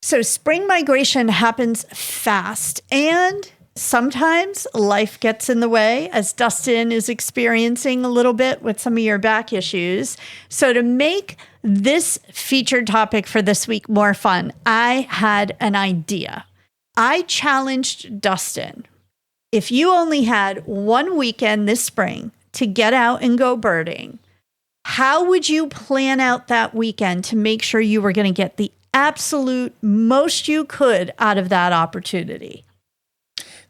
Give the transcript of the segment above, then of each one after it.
So spring migration happens fast, and sometimes life gets in the way, as Dustin is experiencing a little bit with some of your back issues. So to make this featured topic for this week more fun, I had an idea. I challenged Dustin, if you only had one weekend this spring to get out and go birding, how would you plan out that weekend to make sure you were going to get the absolute most you could out of that opportunity?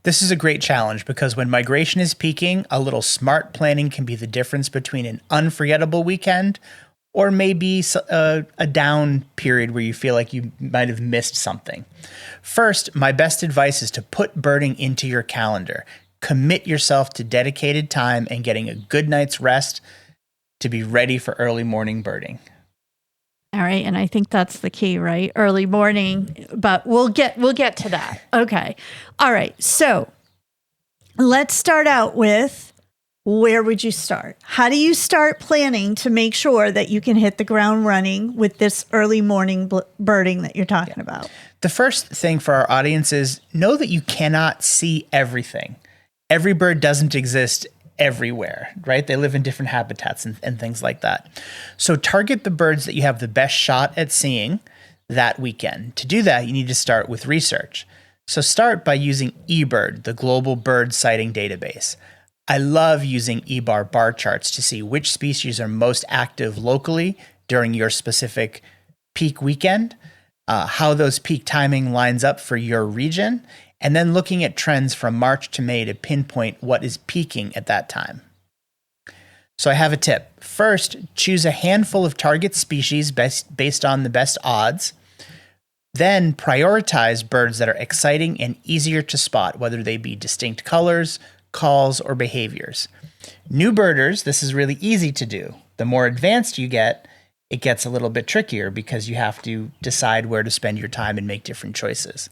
This is a great challenge because when migration is peaking, a little smart planning can be the difference between an unforgettable weekend or maybe a down period where you feel like you might have missed something. First, my best advice is to put birding into your calendar. Commit yourself to dedicated time and getting a good night's rest to be ready for early morning birding. All right, and I think that's the key, right? Early morning, but we'll get to that. Okay. All right. So, let's start out with, where would you start? How do you start planning to make sure that you can hit the ground running with this early morning birding that you're talking about? The first thing for our audience is know that you cannot see everything. Every bird doesn't exist everywhere, right? They live in different habitats and things like that. So target the birds that you have the best shot at seeing that weekend. To do that, you need to start with research. So start by using eBird, the global bird sighting database. I love using eBird bar charts to see which species are most active locally during your specific peak weekend, how those peak timing lines up for your region, and then looking at trends from March to May to pinpoint what is peaking at that time. So I have a tip. First, choose a handful of target species based on the best odds. Then prioritize birds that are exciting and easier to spot, whether they be distinct colors, calls, or behaviors. New birders, this is really easy to do. The more advanced you get, it gets a little bit trickier because you have to decide where to spend your time and make different choices.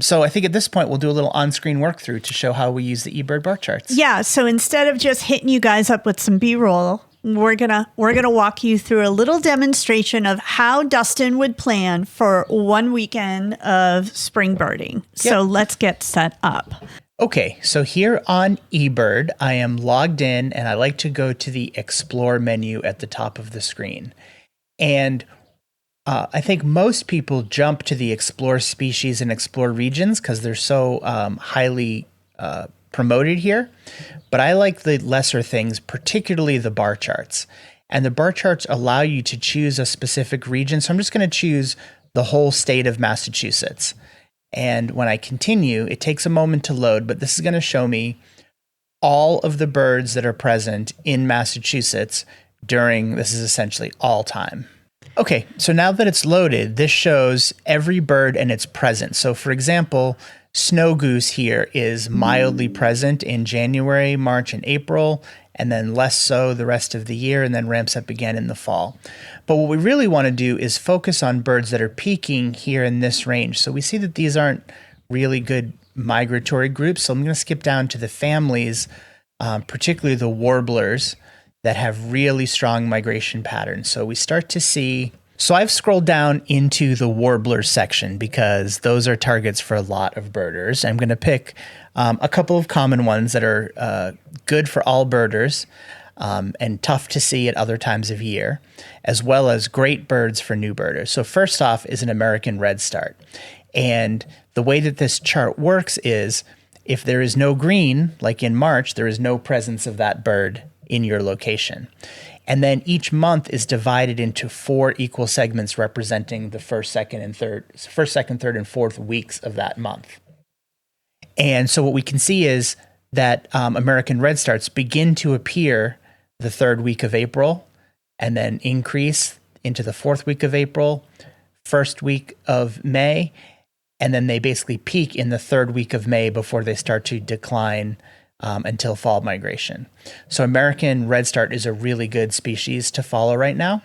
So I think at this point, we'll do a little on-screen work through to show how we use the eBird bar charts. Yeah. So instead of just hitting you guys up with some B-roll, we're gonna walk you through a little demonstration of how Dustin would plan for one weekend of spring birding. So let's get set up. Okay, so here on eBird, I am logged in and I like to go to the Explore menu at the top of the screen. And I think most people jump to the Explore species and Explore regions because they're so highly promoted here. But I like the lesser things, particularly the bar charts. And the bar charts allow you to choose a specific region. So I'm just going to choose the whole state of Massachusetts. And when I continue, it takes a moment to load, but this is going to show me all of the birds that are present in Massachusetts during, this is essentially all time. Okay, so now that it's loaded, this shows every bird and its presence. So for example, snow goose here is mildly present in January, March, and April, and then less so the rest of the year, and then ramps up again in the fall. But what we really want to do is focus on birds that are peaking here in this range. So we see that these aren't really good migratory groups. So I'm going to skip down to the families, particularly the warblers that have really strong migration patterns. So we start to see, so I've scrolled down into the warbler section because those are targets for a lot of birders. I'm going to pick a couple of common ones that are good for all birders and tough to see at other times of year, as well as great birds for new birders. So first off is an American redstart. And the way that this chart works is if there is no green, like in March, there is no presence of that bird in your location. And then each month is divided into 4 equal segments representing the first, second, third, and fourth weeks of that month. And so what we can see is that American redstarts begin to appear the 3rd week of April and then increase into the 4th week of April, 1st week of May, and then they basically peak in the 3rd week of May before they start to decline until fall migration. So American redstart is a really good species to follow right now.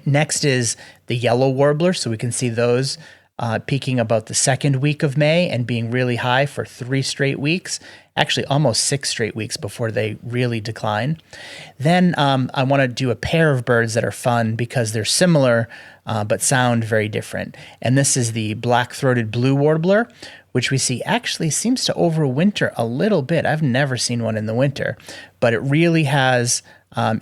Next is the yellow warbler. So we can see those peaking about the second week of May and being really high for 3 straight weeks, actually almost 6 straight weeks before they really decline. Then I want to do a pair of birds that are fun because they're similar but sound very different. And this is the black-throated blue warbler, which we see actually seems to overwinter a little bit. I've never seen one in the winter, but it really has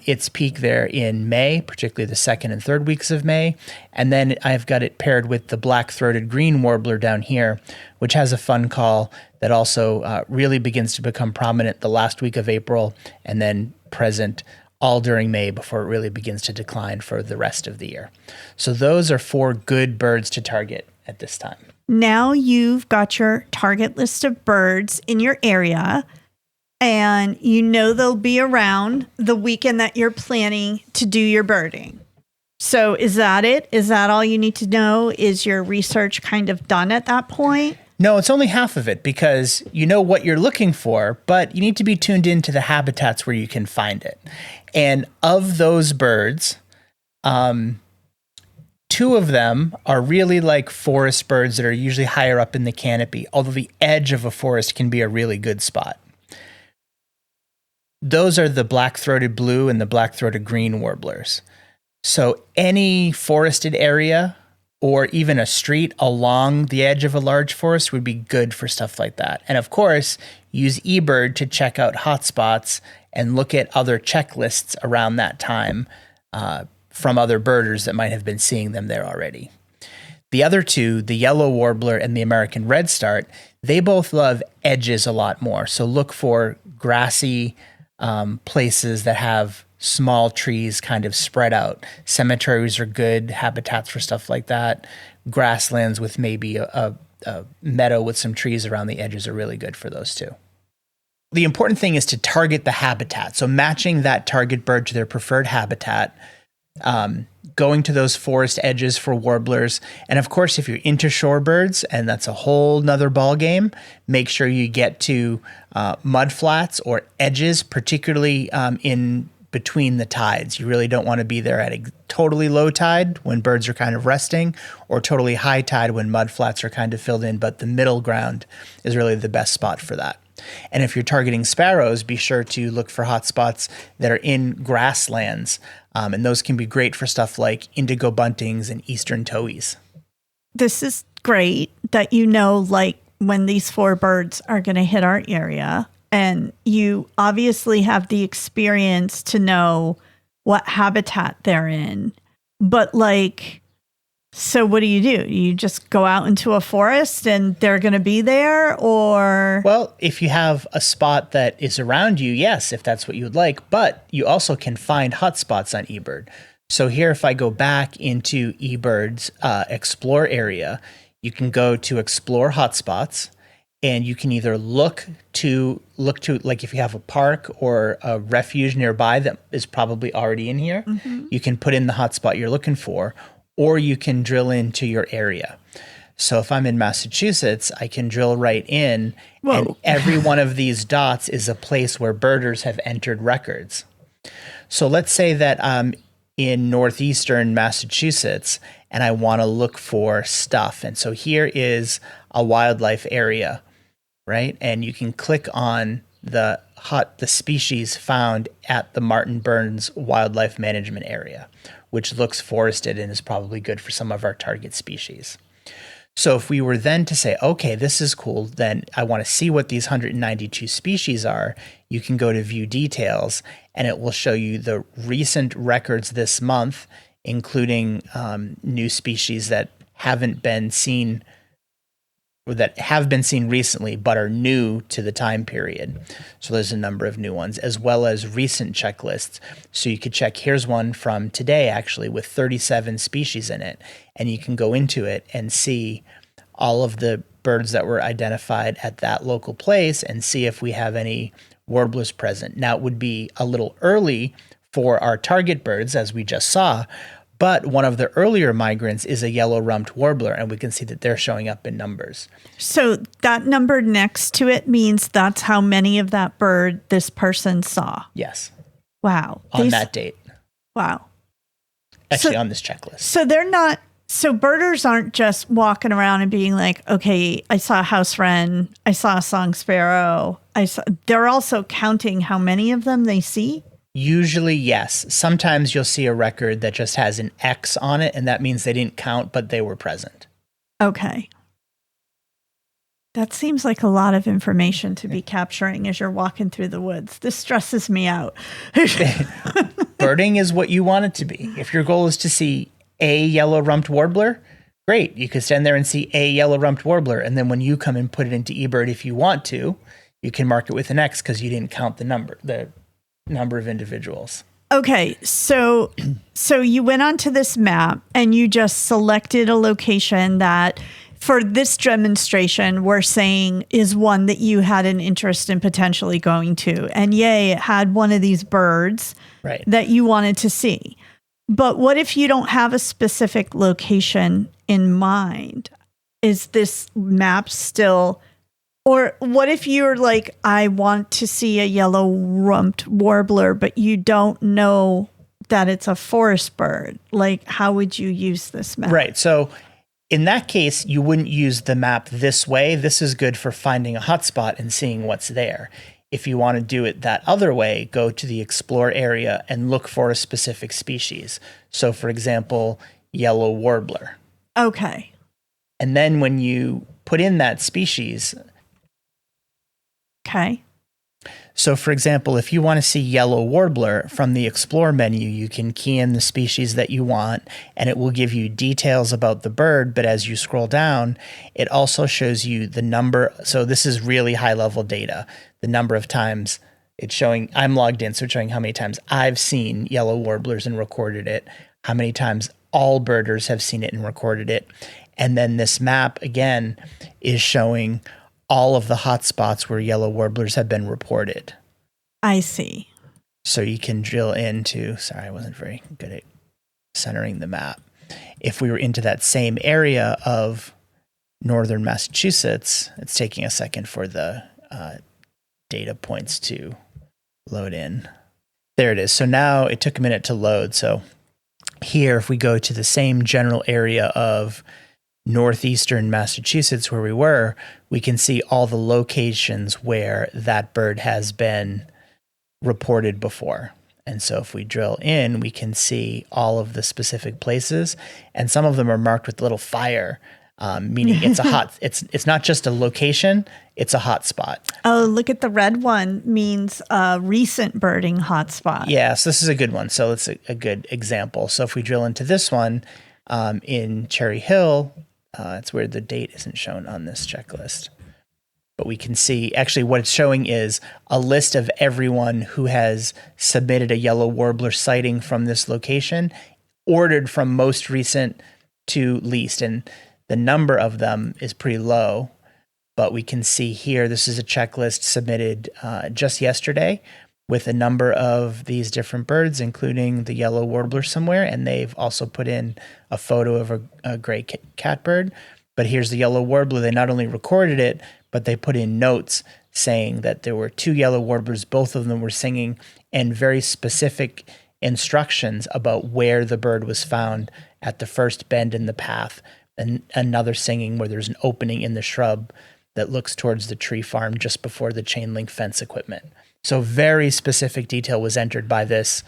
its peak there in May, particularly the second and third weeks of May. And then I've got it paired with the black-throated green warbler down here, which has a fun call that also really begins to become prominent the last week of April and then present all during May before it really begins to decline for the rest of the year. So those are 4 good birds to target at this time. Now you've got your target list of birds in your area, and you know they'll be around the weekend that you're planning to do your birding. So is that it? Is that all you need to know? Is your research kind of done at that point? No, it's only half of it because you know what you're looking for, but you need to be tuned into the habitats where you can find it. And of those birds, 2 of them are really like forest birds that are usually higher up in the canopy, although the edge of a forest can be a really good spot. Those are the black-throated blue and the black-throated green warblers. So any forested area or even a street along the edge of a large forest would be good for stuff like that. And of course, use eBird to check out hotspots and look at other checklists around that time from other birders that might have been seeing them there already. The other 2, the yellow warbler and the American redstart, they both love edges a lot more. So look for grassy places that have small trees kind of spread out. Cemeteries are good habitats for stuff like that. Grasslands with maybe a meadow with some trees around the edges are really good for those too. The important thing is to target the habitat. So matching that target bird to their preferred habitat, going to those forest edges for warblers. And of course, if you're into shorebirds, and that's a whole nother ball game, make sure you get to mud flats or edges, particularly in between the tides. You really don't want to be there at a totally low tide when birds are kind of resting, or totally high tide when mud flats are kind of filled in, but the middle ground is really the best spot for that. And if you're targeting sparrows, be sure to look for hotspots that are in grasslands, and those can be great for stuff like indigo buntings and eastern towhees. This is great that you know, like, when these 4 birds are going to hit our area. And you obviously have the experience to know what habitat they're in. But like, so what do? You just go out into a forest and they're going to be there, or? Well, if you have a spot that is around you, yes, if that's what you would like. But you also can find hotspots on eBird. So here, if I go back into eBird's Explore area, you can go to Explore Hotspots. And you can either look to like if you have a park or a refuge nearby that is probably already in here, you can put in the hotspot you're looking for, or you can drill into your area. So if I'm in Massachusetts, I can drill right in, and every one of these dots is a place where birders have entered records. So let's say that I'm in northeastern Massachusetts and I want to look for stuff. And so here is a wildlife area, right? And you can click on the species found at the Martin Burns Wildlife Management Area, which looks forested and is probably good for some of our target species. So if we were then to say, okay, this is cool, then I want to see what these 192 species are, you can go to View Details, and it will show you the recent records this month, including new species that haven't been seen, or that have been seen recently but are new to the time period. So there's a number of new ones, as well as recent checklists. So you could check, here's one from today actually with 37 species in it, and you can go into it and see all of the birds that were identified at that local place and see if we have any warblers present. Now, it would be a little early for our target birds, as we just saw, but one of the earlier migrants is a yellow-rumped warbler, and we can see that they're showing up in numbers. So that number next to it means that's how many of that bird this person saw? Yes. Wow. On that date. Wow. Actually, on this checklist. So they're not So birders aren't just walking around and being like, okay, I saw a house wren, I saw a song sparrow. They're also counting how many of them they see. Usually, yes. Sometimes you'll see a record that just has an X on it, and that means they didn't count, but they were present. Okay. That seems like a lot of information to be capturing as you're walking through the woods. This stresses me out. Birding is what you want it to be. If your goal is to see a yellow-rumped warbler, great. You could stand there and see a yellow-rumped warbler, and then when you come and put it into eBird, if you want to, you can mark it with an X because you didn't count the number of individuals. Okay, so you went onto this map and you just selected a location that, for this demonstration, we're saying is one that you had an interest in potentially going to. And yay, it had one of these birds that you wanted to see. But what if you don't have a specific location in mind? Is this map still, or what if you're like, I want to see a yellow-rumped warbler, but you don't know that it's a forest bird? Like, how would you use this map? Right. So in that case, you wouldn't use the map this way. This is good for finding a hotspot and seeing what's there. If you want to do it that other way, go to the explore area and look for a specific species. So, for example, yellow warbler. Okay. And then when you put in that species. Okay. So, for example, if you want to see yellow warbler from the explore menu, you can key in the species that you want, and it will give you details about the bird. But as you scroll down, it also shows you the number. So this is really high level data. The number of times it's showing, I'm logged in, so it's showing how many times I've seen yellow warblers and recorded it, how many times all birders have seen it and recorded it. And then this map, again, is showing all of the hotspots where yellow warblers have been reported. I see. So you can drill into, sorry, I wasn't very good at centering the map. If we were into that same area of northern Massachusetts, it's taking a second for the data points to load in. There it is. So now it took a minute to load. So here, if we go to the same general area of northeastern Massachusetts where we were, we can see all the locations where that bird has been reported before. And so if we drill in, we can see all of the specific places, and some of them are marked with little fire, meaning it's a hot, it's not just a location, it's a hot spot. Oh, look at the red one, means a recent birding hotspot. Yeah, so this is a good one. So it's a good example. So if we drill into this one in Cherry Hill, it's where the date isn't shown on this checklist. But we can see, actually what it's showing is a list of everyone who has submitted a yellow warbler sighting from this location, ordered from most recent to least. And the number of them is pretty low, but we can see here, this is a checklist submitted just yesterday with a number of these different birds, including the yellow warbler somewhere. And they've also put in a photo of a gray catbird. But here's the yellow warbler. They not only recorded it, but they put in notes saying that there were 2 yellow warblers, both of them were singing, and very specific instructions about where the bird was found at the first bend in the path, and another singing where there's an opening in the shrub that looks towards the tree farm just before the chain link fence equipment. So very specific detail was entered by this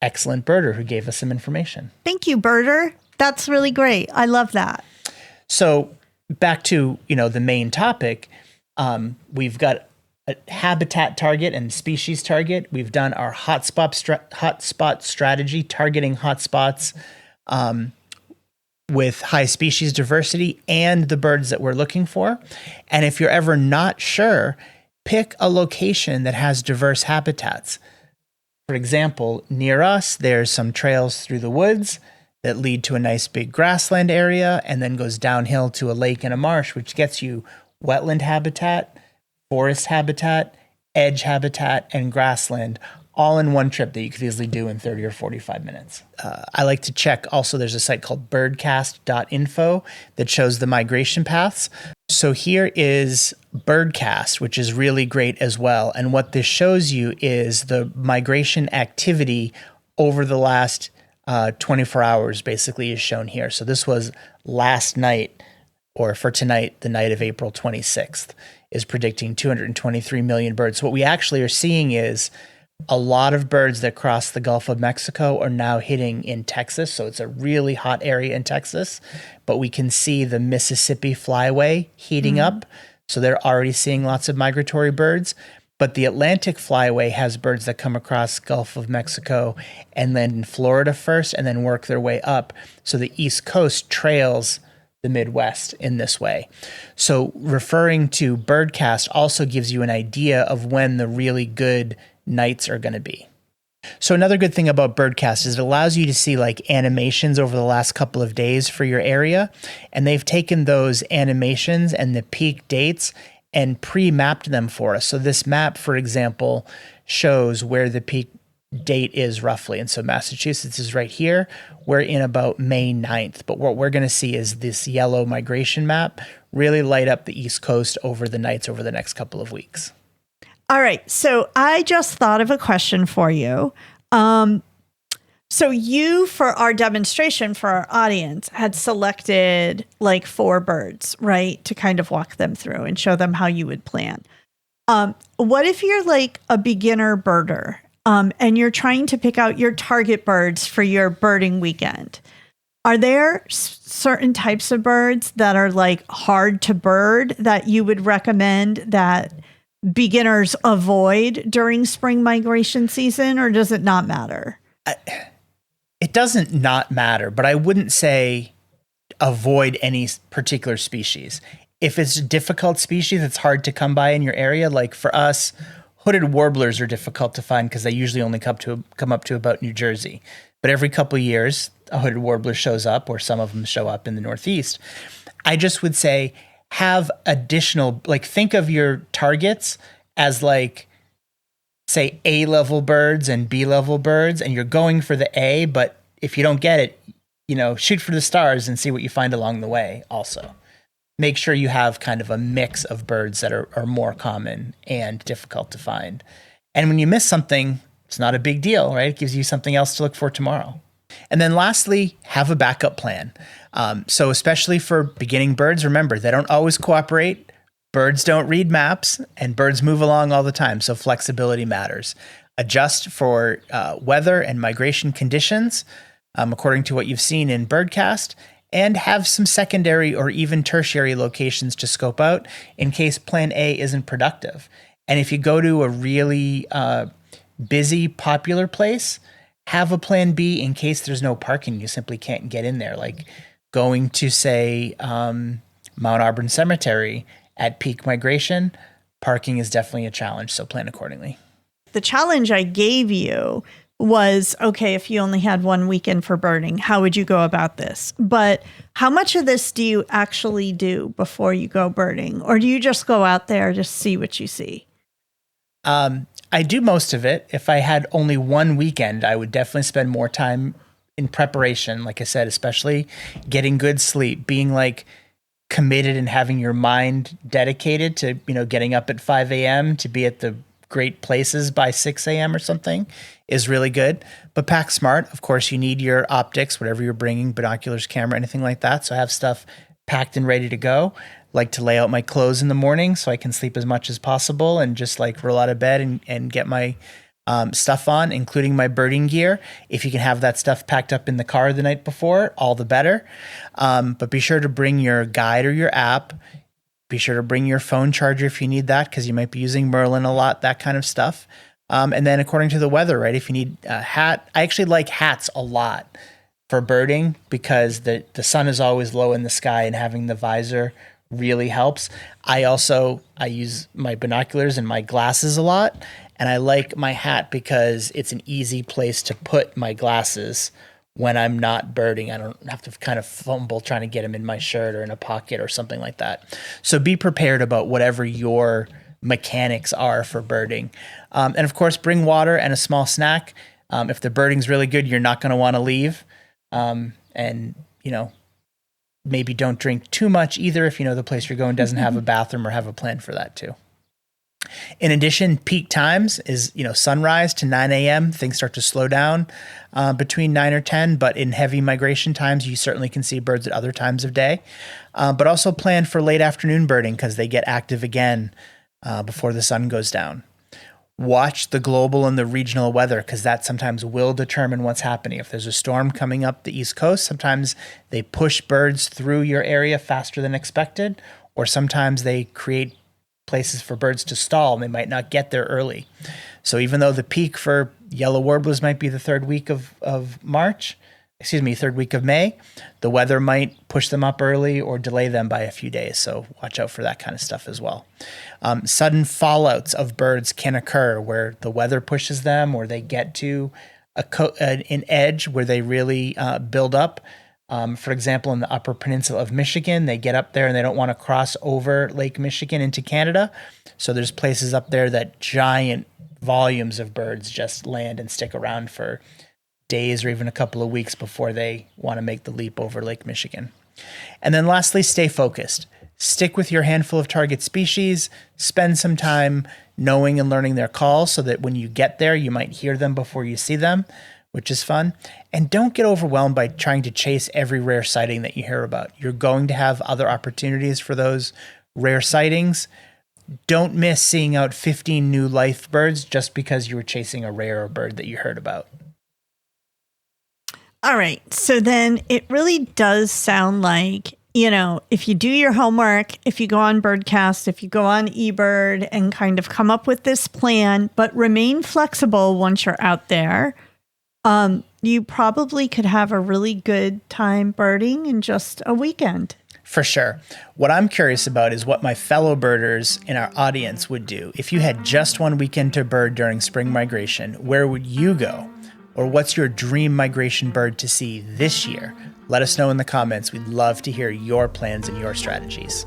excellent birder who gave us some information. Thank you, birder. That's really great. I love that. So back to, the main topic, we've got a habitat target and species target. We've done our hotspot strategy, targeting hotspots with high species diversity and the birds that we're looking for. And if you're ever not sure, pick a location that has diverse habitats. For example, near us, there's some trails through the woods that lead to a nice big grassland area and then goes downhill to a lake and a marsh, which gets you wetland habitat, forest habitat, edge habitat, and grassland, all in one trip that you could easily do in 30 or 45 minutes. I like to check also, there's a site called birdcast.info that shows the migration paths. So here is BirdCast, which is really great as well. And what this shows you is the migration activity over the last 24 hours basically is shown here. So this was last night, or for tonight, the night of April 26th, is predicting 223 million birds. What we actually are seeing is a lot of birds that cross the Gulf of Mexico are now hitting in Texas. So it's a really hot area in Texas, but we can see the Mississippi flyway heating up. So they're already seeing lots of migratory birds. But the Atlantic flyway has birds that come across Gulf of Mexico and land in Florida first and then work their way up. So the East Coast trails the Midwest in this way. So referring to BirdCast also gives you an idea of when the really good nights are going to be. So another good thing about BirdCast is it allows you to see like animations over the last couple of days for your area. And they've taken those animations and the peak dates and pre-mapped them for us. So this map, for example, shows where the peak date is roughly. And so Massachusetts is right here. We're in about May 9th. But what we're going to see is this yellow migration map really light up the East Coast over the nights over the next couple of weeks. All right. So I just thought of a question for you. So you, for our demonstration for our audience, had selected like 4 birds, right? To kind of walk them through and show them how you would plan. What if you're like a beginner birder, and you're trying to pick out your target birds for your birding weekend? Are there certain types of birds that are like hard to bird that you would recommend that beginners avoid during spring migration season, or does it not matter? It doesn't not matter, but I wouldn't say avoid any particular species. If it's a difficult species that's hard to come by in your area, like for us, hooded warblers are difficult to find because they usually only come up to about New Jersey. But every couple of years, a hooded warbler shows up, or some of them show up in the Northeast. I just would say have additional, like think of your targets as like, say, A-level birds and B-level birds, and you're going for the A, but if you don't get it, shoot for the stars and see what you find along the way also. Make sure you have kind of a mix of birds that are more common and difficult to find. And when you miss something, it's not a big deal, right? It gives you something else to look for tomorrow. And then lastly, have a backup plan. So especially for beginning birds, remember, they don't always cooperate. Birds don't read maps, and birds move along all the time, so flexibility matters. Adjust for weather and migration conditions, according to what you've seen in BirdCast, and have some secondary or even tertiary locations to scope out in case Plan A isn't productive. And if you go to a really busy, popular place, have a Plan B in case there's no parking. You simply can't get in there, like going to, say, Mount Auburn Cemetery at peak migration. Parking is definitely a challenge, so plan accordingly. The challenge I gave you was, okay, if you only had one weekend for birding, how would you go about this? But how much of this do you actually do before you go birding? Or do you just go out there to see what you see? I do most of it. If I had only one weekend, I would definitely spend more time in preparation. Like I said, especially getting good sleep, being like committed and having your mind dedicated to, getting up at 5 a.m. to be at the great places by 6 a.m. or something is really good. But pack smart. Of course, you need your optics, whatever you're bringing, binoculars, camera, anything like that. So have stuff packed and ready to go. Like to lay out my clothes in the morning so I can sleep as much as possible and just like roll out of bed and get my stuff on, including my birding gear. If you can have that stuff packed up in the car the night before, all the better. But be sure to bring your guide or your app. Be sure to bring your phone charger if you need that, because you might be using Merlin a lot, that kind of stuff. And then according to the weather, right? If you need a hat, I actually like hats a lot for birding because the sun is always low in the sky, and having the visor really helps. I use my binoculars and my glasses a lot. And I like my hat because it's an easy place to put my glasses when I'm not birding. I don't have to kind of fumble trying to get them in my shirt or in a pocket or something like that. So be prepared about whatever your mechanics are for birding. And of course, bring water and a small snack. If the birding's really good, you're not going to want to leave. And maybe don't drink too much either if the place you're going doesn't have a bathroom or have a plan for that too. In addition, peak times is, sunrise to 9 a.m. Things start to slow down between 9 or 10, but in heavy migration times, you certainly can see birds at other times of day. But also plan for late afternoon birding because they get active again before the sun goes down. Watch the global and the regional weather because that sometimes will determine what's happening. If there's a storm coming up the East Coast, sometimes they push birds through your area faster than expected, or sometimes they create places for birds to stall and they might not get there early. So even though the peak for yellow warblers might be the third week of May, the weather might push them up early or delay them by a few days. So watch out for that kind of stuff as well. Sudden fallouts of birds can occur where the weather pushes them or they get to an edge where they really build up. For example, in the Upper Peninsula of Michigan, they get up there and they don't want to cross over Lake Michigan into Canada. So there's places up there that giant volumes of birds just land and stick around for days or even a couple of weeks before they want to make the leap over Lake Michigan. And then lastly, stay focused. Stick with your handful of target species. Spend some time knowing and learning their calls so that when you get there, you might hear them before you see them, which is fun. And don't get overwhelmed by trying to chase every rare sighting that you hear about. You're going to have other opportunities for those rare sightings. Don't miss seeing out 15 new life birds just because you were chasing a rare bird that you heard about. All right. So then it really does sound like, if you do your homework, if you go on BirdCast, if you go on eBird and kind of come up with this plan, but remain flexible once you're out there, you probably could have a really good time birding in just a weekend. For sure. What I'm curious about is what my fellow birders in our audience would do. If you had just one weekend to bird during spring migration, where would you go? Or what's your dream migration bird to see this year? Let us know in the comments. We'd love to hear your plans and your strategies.